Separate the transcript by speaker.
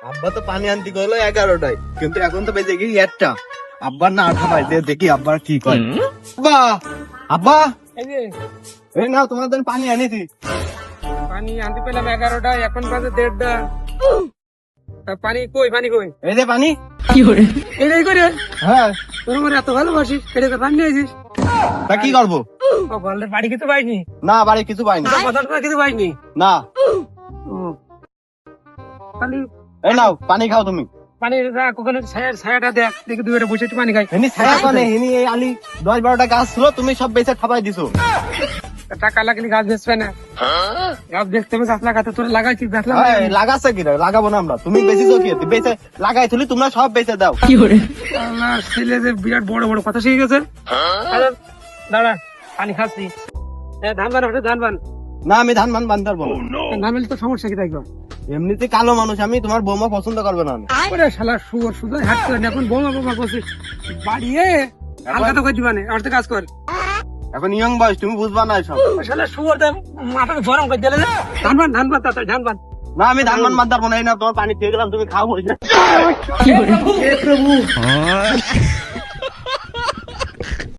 Speaker 1: আব্বা তো পানি আনতে গেলো 11টায়, কিন্তু এখন তো বেজে গিয়ে 1টা। আব্বার না 8টা বাজে, দেখি আব্বার কি করে। আব্বা, আব্বা,
Speaker 2: এই যে
Speaker 1: এই নাও তোমার জন্য পানি আনিছি।
Speaker 2: পানি আনতে পেলাম 11টা, এখন বাজে 1:30। পানি কই, পানি কই?
Speaker 1: এই যে পানি।
Speaker 2: এটাই করে
Speaker 1: হ্যাঁ,
Speaker 2: তোর আমার এত ভালোবাসিস, এটা পানি নিয়েছিস?
Speaker 1: তা কি করবো?
Speaker 2: বললে বাড়ি কিছু পাইনি,
Speaker 1: না, বাড়ি কিছু পাইনি।
Speaker 2: কথা কিছু পাইনি।
Speaker 1: না,
Speaker 2: ও, পানি
Speaker 1: এই নাও পানি খাও তুমি।
Speaker 2: পানি রাখ ওখানে, ছায়াটা দেখ, দেখি দুই বসে একটু পানি খাই।
Speaker 1: হিনি ছায়া পানে, হিনি এই আলি 10-12টা গাছ ছিল, তুমি সব বেঁচে খাবাই দিছো।
Speaker 2: টাকা লাগলে গাছ বেচবে না, গাছ দেখতে হবে, গাছ লাগাতে তোর লাগাইছিস, গাছ
Speaker 1: এই, লাগাচ্ছে কি রে? লাগাবো না আমরা, তুমি বেশিছো কি? বেঁচে লাগাই তুলি, তোমরা সব বেঁচে দাও।
Speaker 2: আমার ছেলে যে বিরাট বড় বড় কথা শিখে গেছে। আরে, দাঁড়া, পানি খাচ্ছি। ধান বান ওঠে, ধান বান।
Speaker 1: না, আমি ধান মান বানতে পারবো না।
Speaker 2: না মিলে তো সমস্যা কি থাকবে?
Speaker 1: এমনিতে কালো মানুষ আমি, তোমার বৌমা পছন্দ করবে না আমি।
Speaker 2: ওরে শালা শুয়োর, শুধু হাঁটতে না, এখন বোমা বোমা করছিস বাড়িয়ে হালকা তো করে দিবানে, আর তো কাজ কর।
Speaker 1: এখন ইয়ং বয়স, তুমি বুঝবা না সব।
Speaker 2: ওই শালা শুয়োর দেখ, মাথাটা গরম করে দিলে না। ধান বান, ধান বান, তাড়াতাড়ি ধান বান।
Speaker 1: না, আমি ধান মান বানতে পারবো না। এই না, তোমার পানি খেয়ে গেলাম, তুমি খাও।
Speaker 2: হে প্রভু, হে প্রভু।